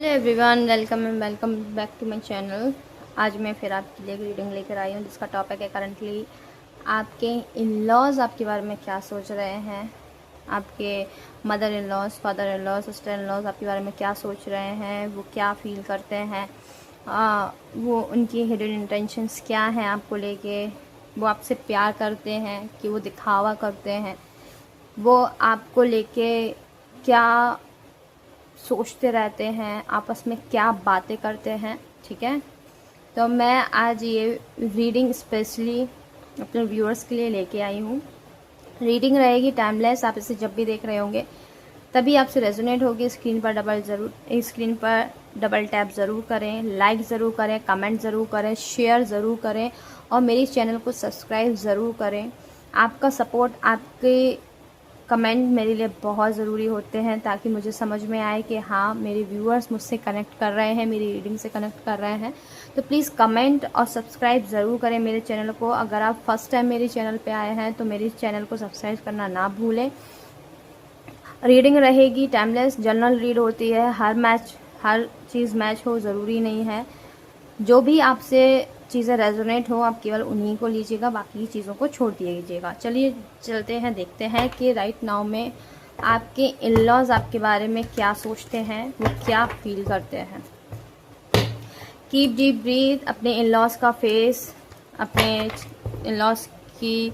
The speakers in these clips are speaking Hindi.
Hello everyone, welcome and welcome back to my channel. आज मैं फिर आपके लिए एक रीडिंग लेकर आई हूँ जिसका टॉपिक है करंटली आपके इन लॉज आपके बारे में क्या सोच रहे हैं। आपके mother in laws, father in laws, sister in laws आपके बारे में क्या सोच रहे हैं, वो क्या फील करते हैं, वो उनकी हिडन इंटेंशंस क्या हैं आपको लेके। वो आपसे प्यार करते हैं कि वो दिखावा करते हैं, वो आपको लेके क्या सोचते रहते हैं, आपस में क्या बातें करते हैं। ठीक है, तो मैं आज ये रीडिंग स्पेशली अपने व्यूअर्स के लिए लेके आई हूँ। रीडिंग रहेगी टाइमलेस, आप इसे जब भी देख रहे होंगे तभी आपसे रेजोनेट होगी। स्क्रीन पर डबल टैप ज़रूर करें, लाइक ज़रूर करें, कमेंट ज़रूर करें, शेयर ज़रूर करें और मेरे चैनल को सब्सक्राइब ज़रूर करें। आपका सपोर्ट, आपके कमेंट मेरे लिए बहुत ज़रूरी होते हैं ताकि मुझे समझ में आए कि हाँ, मेरे व्यूअर्स मुझसे कनेक्ट कर रहे हैं, मेरी रीडिंग से कनेक्ट कर रहे हैं। तो प्लीज़ कमेंट और सब्सक्राइब ज़रूर करें मेरे चैनल को। अगर आप फर्स्ट टाइम मेरे चैनल पे आए हैं तो मेरे चैनल को सब्सक्राइब करना ना भूलें। रीडिंग रहेगी टाइमलेस, जनरल रीड होती है। हर चीज़ मैच हो ज़रूरी नहीं है। जो भी आपसे चीज़ें रेजोनेट हो आप केवल उन्हीं को लीजिएगा, बाकी चीज़ों को छोड़ दीजिएगा। चलिए चलते हैं, देखते हैं कि राइट नाउ में आपके इन लॉज आपके बारे में क्या सोचते हैं, वो क्या फील करते हैं। कीप डीप ब्रीथ, अपने इन लॉज का फेस, अपने इन लॉज की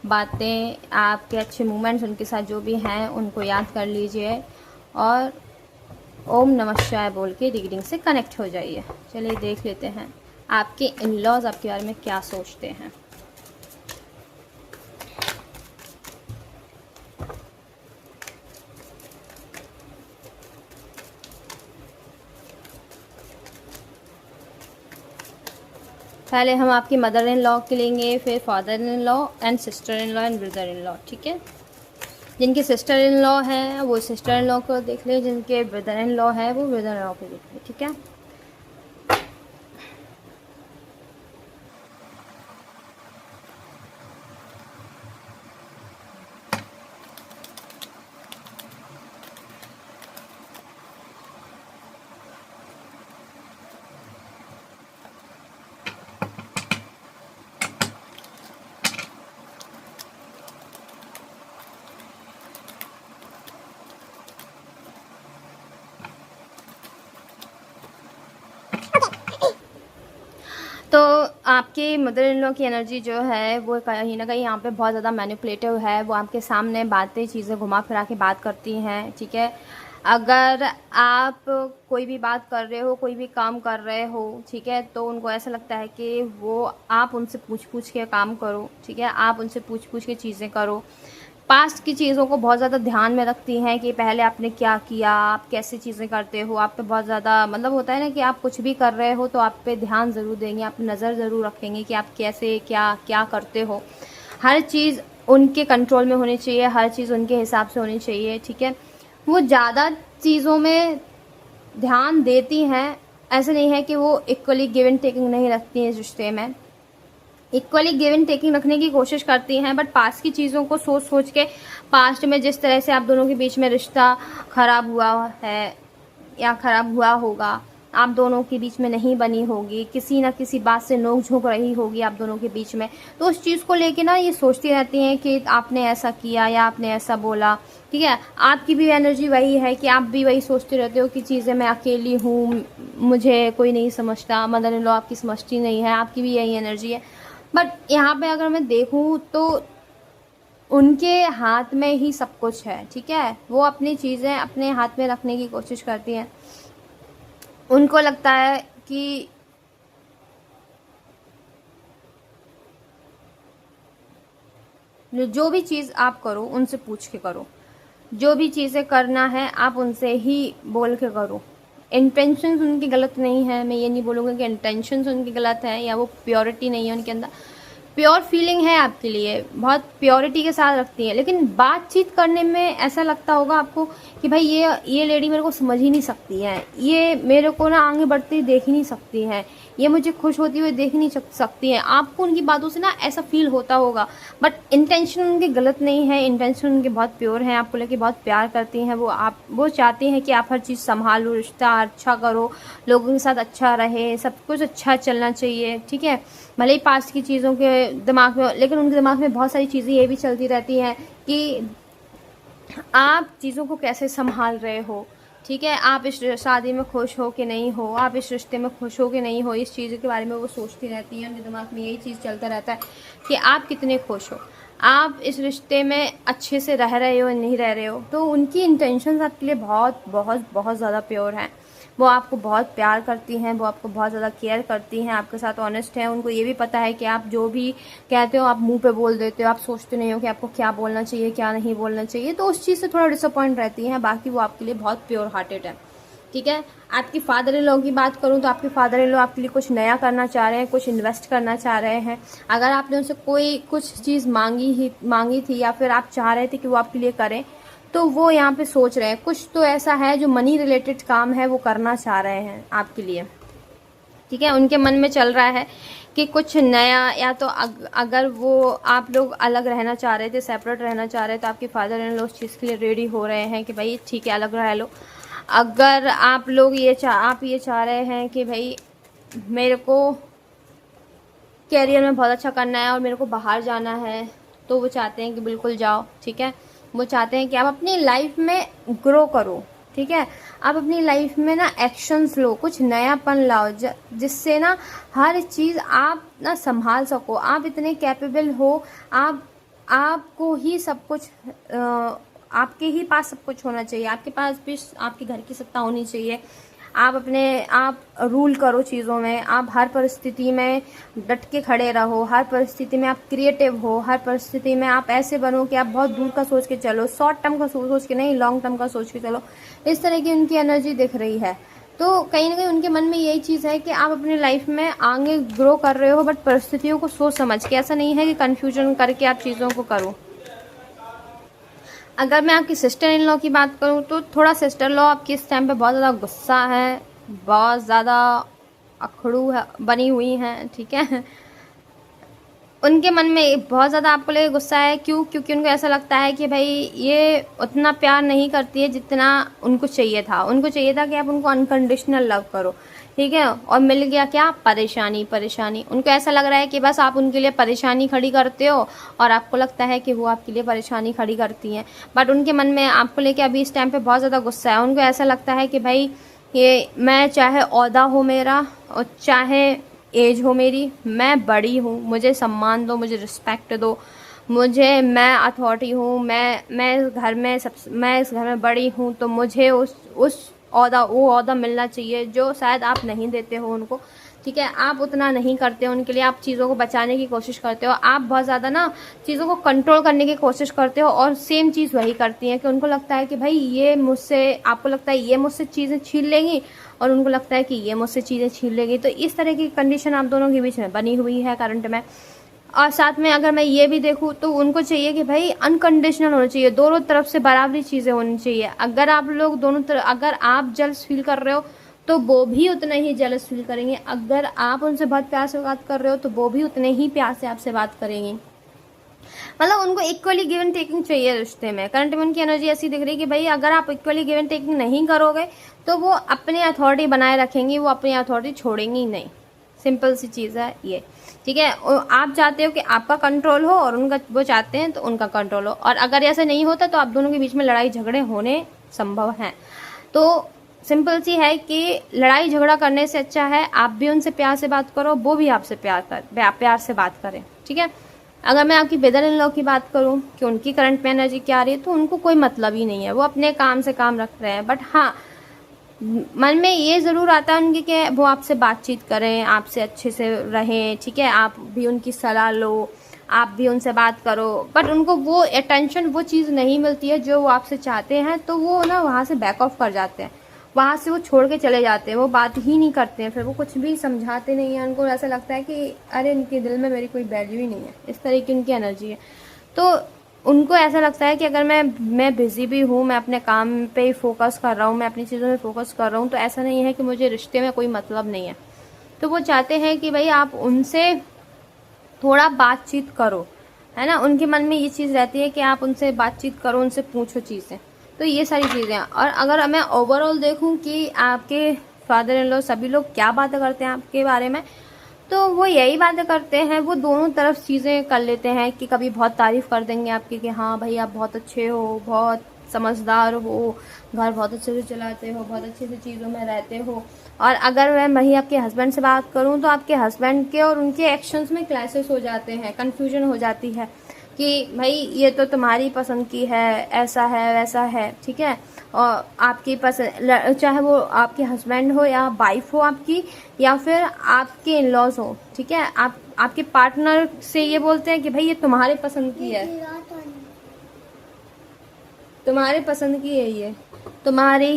बातें, आपके अच्छे मोमेंट्स उनके साथ जो भी हैं उनको याद कर लीजिए और ओम नमः शिवाय बोल के रीडिंग से कनेक्ट हो जाइए। चलिए देख लेते हैं आपके इन लॉज आपके बारे में क्या सोचते हैं। पहले हम आपकी मदर इन लॉ के लेंगे, फिर father in law and sister in law and brother in law. ठीक है, जिनके सिस्टर इन लॉ है वो सिस्टर इन लॉ को देख ले, जिनके ब्रदर इन लॉ है वो ब्रदर इन लॉ को देख ले। ठीक है, तो आपके मदर इन लॉ की एनर्जी जो है वो कहीं ना कहीं यहाँ पे बहुत ज़्यादा मैनिपुलेटिव है। वो आपके सामने बातें, चीज़ें घुमा फिरा के बात करती हैं। ठीक है, अगर आप कोई भी बात कर रहे हो, कोई भी काम कर रहे हो, ठीक है, तो उनको ऐसा लगता है कि वो आप उनसे पूछ पूछ के काम करो। ठीक है, आप उनसे पूछ पूछ के चीज़ें करो। पास्ट की चीज़ों को बहुत ज़्यादा ध्यान में रखती हैं कि पहले आपने क्या किया, आप कैसे चीज़ें करते हो। आप पे बहुत ज़्यादा मतलब होता है ना कि आप कुछ भी कर रहे हो तो आप पे ध्यान ज़रूर देंगे, आप नज़र ज़रूर रखेंगे कि आप कैसे क्या क्या करते हो। हर चीज़ उनके कंट्रोल में होनी चाहिए, हर चीज़ उनके हिसाब से होनी चाहिए। ठीक है, वो ज़्यादा चीज़ों में ध्यान देती हैं, ऐसे नहीं है कि वो इक्वली गिव एंड टेकिंग नहीं रखती हैं। इस रिश्ते में इक्वली गिव एंड टेकिंग रखने की कोशिश करती हैं, बट पास्ट की चीज़ों को सोच सोच के, पास्ट में जिस तरह से आप दोनों के बीच में रिश्ता खराब हुआ है या खराब हुआ होगा, आप दोनों के बीच में नहीं बनी होगी, किसी ना किसी बात से नोक झोंक रही होगी आप दोनों के बीच में, तो उस चीज़ को लेके ना ये सोचती रहती हैं कि आपने ऐसा किया या आपने ऐसा बोला। ठीक है, आपकी भी एनर्जी वही है कि आप भी वही सोचते रहते हो कि चीज़ें मैं अकेली हूँ, मुझे कोई नहीं समझता, मदर इन लॉ आपकी समझती नहीं है, आपकी भी यही एनर्जी है। बट यहाँ पे अगर मैं देखूँ तो उनके हाथ में ही सब कुछ है। ठीक है, वो अपनी चीज़ें अपने हाथ में रखने की कोशिश करती हैं। उनको लगता है कि जो भी चीज़ आप करो उनसे पूछ के करो, जो भी चीज़ें करना है आप उनसे ही बोल के करो। इंटेंशंस उनकी गलत नहीं है, मैं ये नहीं बोलूँगी कि इंटेंशंस उनकी गलत है या वो प्योरिटी नहीं है उनके अंदर। प्योर फीलिंग है आपके लिए, बहुत प्योरिटी के साथ रखती हैं, लेकिन बातचीत करने में ऐसा लगता होगा आपको कि भाई ये लेडी मेरे को समझ ही नहीं सकती है, ये मेरे को ना आगे बढ़ती हुई देख ही नहीं सकती है, ये मुझे खुश होती हुई देख नहीं सकती है। आपको उनकी बातों से ना ऐसा फील होता होगा, बट इंटेंशन उनके गलत नहीं है, इंटेंशन उनके बहुत प्योर हैं, आपको लेके बहुत प्यार करती हैं। वो चाहती हैं कि आप हर चीज़ संभालो, रिश्ता अच्छा करो, लोगों के साथ अच्छा रहे, सब कुछ अच्छा चलना चाहिए, ठीक है। भले ही पास्ट की चीज़ों के दिमाग में, लेकिन उनके दिमाग में बहुत सारी चीज़ें ये भी चलती रहती हैं कि आप चीज़ों को कैसे संभाल रहे हो, ठीक है। आप इस शादी में खुश हो कि नहीं हो, आप इस रिश्ते में खुश हो कि नहीं हो, इस चीज़ के बारे में वो सोचती रहती हैं। उनके दिमाग में यही चीज़ चलता रहता है कि आप कितने खुश हो, आप इस रिश्ते में अच्छे से रह रहे हो या नहीं रह रहे हो। तो उनकी इंटेंशंस आपके लिए बहुत बहुत बहुत ज़्यादा प्योर हैं। वो आपको बहुत प्यार करती हैं, वो आपको बहुत ज़्यादा केयर करती हैं, आपके साथ ऑनेस्ट हैं। उनको ये भी पता है कि आप जो भी कहते हो आप मुंह पे बोल देते हो, आप सोचते नहीं हो कि आपको क्या बोलना चाहिए क्या नहीं बोलना चाहिए, तो उस चीज़ से थोड़ा डिसअपॉइंट रहती हैं। बाकी वो आपके लिए बहुत प्योर हार्टेड है, ठीक है। आपकी फादर इन लॉ की बात करूं तो आपके फादर इन लॉ आपके लिए कुछ नया करना चाह रहे हैं, कुछ इन्वेस्ट करना चाह रहे हैं। अगर आपने उनसे कोई कुछ चीज़ मांगी थी या फिर आप चाह रहे थे कि वो आपके लिए करें, तो वो यहाँ पे सोच रहे हैं कुछ तो ऐसा है जो मनी रिलेटेड काम है वो करना चाह रहे हैं आपके लिए, ठीक है। उनके मन में चल रहा है कि कुछ नया, या तो अगर वो आप लोग अलग रहना चाह रहे थे, सेपरेट रहना चाह रहे थे, तो आपके फादर इन लॉ उस चीज़ के लिए रेडी हो रहे हैं कि भाई ठीक है अलग रह लो। अगर आप लोग ये चाह रहे हैं कि भाई मेरे को कैरियर में बहुत अच्छा करना है और मेरे को बाहर जाना है, तो वो चाहते हैं कि बिल्कुल जाओ, ठीक है। वो चाहते हैं कि आप अपनी लाइफ में ग्रो करो, ठीक है। आप अपनी लाइफ में ना एक्शंस लो, कुछ नयापन लाओ, जिससे ना हर चीज़ आप ना संभाल सको। आप इतने कैपेबल हो, आपको ही सब कुछ आपके ही पास सब कुछ होना चाहिए, आपके पास भी आपके घर की सत्ता होनी चाहिए। आप रूल करो चीज़ों में, आप हर परिस्थिति में डट के खड़े रहो, हर परिस्थिति में आप क्रिएटिव हो, हर परिस्थिति में आप ऐसे बनो कि आप बहुत दूर का सोच के चलो, शॉर्ट टर्म का सोच के नहीं, लॉन्ग टर्म का सोच के चलो। इस तरह की उनकी एनर्जी दिख रही है। तो कहीं ना कहीं उनके मन में यही चीज़ है कि आप अपनी लाइफ में आगे ग्रो कर रहे हो, बट परिस्थितियों को सोच समझ के, ऐसा नहीं है कि कन्फ्यूजन करके आप चीज़ों को करो। अगर मैं आपकी सिस्टर इन लॉ की बात करूं तो थोड़ा सिस्टर लॉ आपकी इस टाइम पे बहुत ज़्यादा गुस्सा है, बहुत ज़्यादा अखड़ू बनी हुई हैं, ठीक है। उनके मन में बहुत ज़्यादा आपको लेके गुस्सा है। क्योंकि उनको ऐसा लगता है कि भाई ये उतना प्यार नहीं करती है जितना उनको चाहिए था। उनको चाहिए था कि आप उनको अनकंडीशनल लव करो, ठीक है, और मिल गया क्या, परेशानी। उनको ऐसा लग रहा है कि बस आप उनके लिए परेशानी खड़ी करते हो और आपको लगता है कि वो आपके लिए परेशानी खड़ी करती हैं। बट उनके मन में आपको लेके अभी इस टाइम पे बहुत ज़्यादा गुस्सा है। उनको ऐसा लगता है कि भाई ये मैं, चाहे ओहदा हो मेरा और चाहे एज हो मेरी, मैं बड़ी हूँ, मुझे सम्मान दो, मुझे रिस्पेक्ट दो, मैं अथॉरिटी हूँ, मैं इस घर में बड़ी हूँ, तो मुझे वो ओहदा मिलना चाहिए जो शायद आप नहीं देते हो उनको, ठीक है। आप उतना नहीं करते हो उनके लिए, आप चीज़ों को बचाने की कोशिश करते हो, आप बहुत ज़्यादा ना चीज़ों को कंट्रोल करने की कोशिश करते हो। और सेम चीज़ वही करती हैं कि उनको लगता है कि भाई आपको लगता है ये मुझसे चीज़ें छीन लेंगी और उनको लगता है कि ये मुझसे चीज़ें छीन लेगी। तो इस तरह की कंडीशन आप दोनों के बीच में बनी हुई है करंट में। और साथ में अगर मैं ये भी देखूँ तो उनको चाहिए कि भाई अनकंडीशनल होना चाहिए, दोनों तरफ से बराबरी चीज़ें होनी चाहिए। अगर आप लोग दोनों तरफ, अगर आप जेलस फील कर रहे हो तो वो भी उतना ही जेलस फील करेंगे। अगर आप उनसे बहुत प्यार से बात कर रहे हो तो वो भी उतने ही प्यार से आपसे बात करेंगे। मतलब उनको इक्वली गिव एंड टेकिंग चाहिए रिश्ते में। करंट में उनकी एनर्जी ऐसी दिख रही है कि भाई अगर आप इक्वली गिव एंड टेकिंग नहीं करोगे तो वो अपनी अथॉरिटी बनाए रखेंगी, वो अपनी अथॉरिटी छोड़ेंगी नहीं। सिंपल सी चीज़ है ये, ठीक है। आप चाहते हो कि आपका कंट्रोल हो और उनका, वो चाहते हैं तो उनका कंट्रोल हो। और अगर ऐसा नहीं होता तो आप दोनों के बीच में लड़ाई झगड़े होने संभव हैं। तो सिंपल सी है कि लड़ाई झगड़ा करने से अच्छा है आप भी उनसे प्यार से बात करो, वो भी आपसे प्यार से बात करें, ठीक है। अगर मैं आपकी ब्रदर इन लॉ की बात करूं कि उनकी करंट में एनर्जी क्या आ रही है, तो उनको कोई मतलब ही नहीं है, वो अपने काम से काम रख रहे हैं। बट हाँ, मन में ये ज़रूर आता है उनके कि वो आपसे बातचीत करें, आपसे अच्छे से रहें, ठीक है। आप भी उनकी सलाह लो, आप भी उनसे बात करो, बट उनको वो अटेंशन, वो चीज़ नहीं मिलती है जो वो आपसे चाहते हैं, तो वो ना वहाँ से बैक ऑफ कर जाते हैं। वहाँ से वो छोड़ के चले जाते हैं, वो बात ही नहीं करते हैं, फिर वो कुछ भी समझाते नहीं हैं। उनको ऐसा लगता है कि अरे इनके दिल में मेरी कोई वैल्यू ही नहीं है, इस तरह की उनकी एनर्जी है। तो उनको ऐसा लगता है कि अगर मैं बिज़ी भी हूँ, मैं अपने काम पे ही फोकस कर रहा हूँ, मैं अपनी चीज़ों में फोकस कर रहा हूँ, तो ऐसा नहीं है कि मुझे रिश्ते में कोई मतलब नहीं है। तो वो चाहते हैं कि भाई आप उनसे थोड़ा बातचीत करो, है ना। उनके मन में ये चीज़ रहती है कि आप उनसे बातचीत करो, उनसे पूछो चीज़ें। तो ये सारी चीज़ें हैं। और अगर मैं ओवरऑल देखूं कि आपके फादर इन लॉ सभी लोग क्या बातें करते हैं आपके बारे में, तो वो यही बातें करते हैं। वो दोनों तरफ चीज़ें कर लेते हैं कि कभी बहुत तारीफ़ कर देंगे आपकी कि हाँ भाई आप बहुत अच्छे हो, बहुत समझदार हो, घर बहुत अच्छे से चलाते हो, बहुत अच्छे से चीज़ों में रहते हो। और अगर मैं वही आपके हस्बैंड से बात करूं तो आपके हस्बैंड के और उनके एक्शंस में क्लैशेस हो जाते हैं, कन्फ्यूजन हो जाती है कि भाई ये तो तुम्हारी पसंद की है, ऐसा है वैसा है, ठीक है। और आपकी पसंद, चाहे वो आपके हस्बैंड हो या वाइफ हो आपकी, या फिर आपके इन लॉज हो, ठीक है। आपके पार्टनर से ये बोलते हैं कि भाई ये तुम्हारे पसंद की है, तुम्हारे पसंद की है, ये तुम्हारी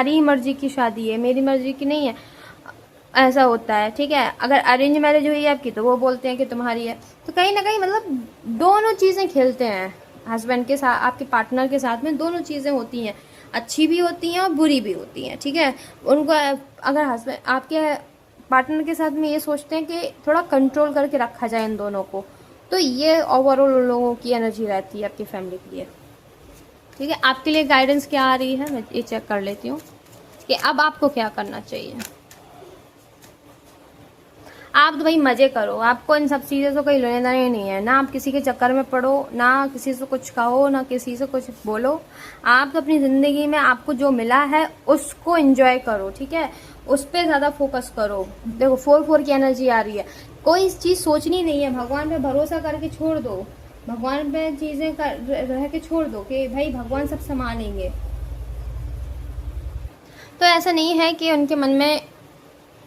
ही मर्जी की शादी है, मेरी मर्जी की नहीं है, ऐसा होता है, ठीक है। अगर अरेंज मैरिज हुई है आपकी तो वो बोलते हैं कि तुम्हारी है। तो कहीं ना कहीं मतलब दोनों चीज़ें खेलते हैं हस्बैंड के साथ, आपके पार्टनर के साथ में दोनों चीज़ें होती हैं, अच्छी भी होती हैं और बुरी भी होती हैं, ठीक है। उनको अगर हस्बैंड आपके पार्टनर के साथ में ये सोचते हैं कि थोड़ा कंट्रोल करके रखा जाए इन दोनों को, तो ये ओवरऑल उन लोगों की एनर्जी रहती है आपकी फैमिली के लिए, ठीक है। आपके लिए गाइडेंस क्या आ रही है मैं ये चेक कर लेती हूँ कि अब आपको क्या करना चाहिए। आप तो भाई मजे करो, आपको इन सब चीज़ों से कोई लेने देने नहीं है, ना आप किसी के चक्कर में पड़ो, ना किसी से कुछ कहो, ना किसी से कुछ बोलो। आप तो अपनी ज़िंदगी में आपको जो मिला है उसको एंजॉय करो, ठीक है। उस पर ज़्यादा फोकस करो। देखो 4-4 की एनर्जी आ रही है, कोई चीज़ सोचनी नहीं है, भगवान पे भरोसा करके छोड़ दो, भगवान पे चीज़ें रह के छोड़ दो कि भाई भगवान सब संभालेंगे। तो ऐसा नहीं है कि उनके मन में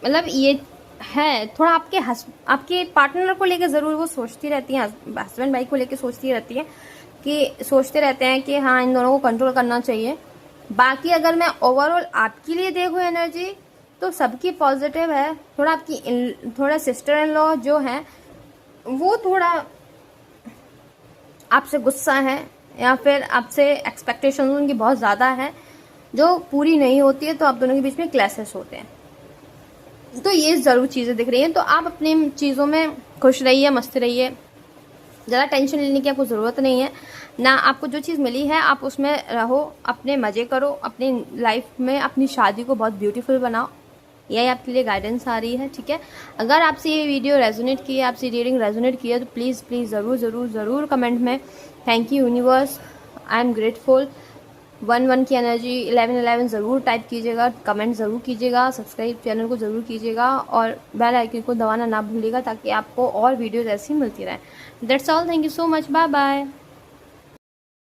मतलब ये है, थोड़ा आपके पार्टनर को लेकर ज़रूर वो सोचती रहती हैं, हस्बैंड वाइफ को लेकर सोचती रहती है कि सोचते रहते हैं कि हाँ इन दोनों को कंट्रोल करना चाहिए। बाकी अगर मैं ओवरऑल आपके लिए देखूँ एनर्जी तो सबकी पॉजिटिव है। थोड़ा थोड़ा सिस्टर इन लॉ जो है वो थोड़ा आपसे गुस्सा है, या फिर आपसे एक्सपेक्टेशन उनकी बहुत ज़्यादा है जो पूरी नहीं होती है, तो आप दोनों के बीच में क्लैशेस होते हैं। तो ये ज़रूर चीज़ें दिख रही हैं। तो आप अपनी चीज़ों में खुश रहिए, मस्त रहिए, ज़्यादा टेंशन लेने की आपको ज़रूरत नहीं है ना। आपको जो चीज़ मिली है आप उसमें रहो, अपने मज़े करो, अपनी लाइफ में अपनी शादी को बहुत ब्यूटीफुल बनाओ। यही आपके लिए गाइडेंस आ रही है, ठीक है। अगर आपसे ये वीडियो रेजोनेट की है, आपसे रीडिंग रेजोनेट की है, तो प्लीज़ प्लीज़ ज़रूर ज़रूर ज़रूर कमेंट में thank you universe, I am grateful 1-1 की एनर्जी 11-11 ज़रूर टाइप कीजिएगा, कमेंट ज़रूर कीजिएगा, सब्सक्राइब चैनल को ज़रूर कीजिएगा और बेल आइकन को दबाना ना भूलिएगा ताकि आपको और वीडियोज़ ऐसी मिलती रहें। That's all, thank you so much, bye bye.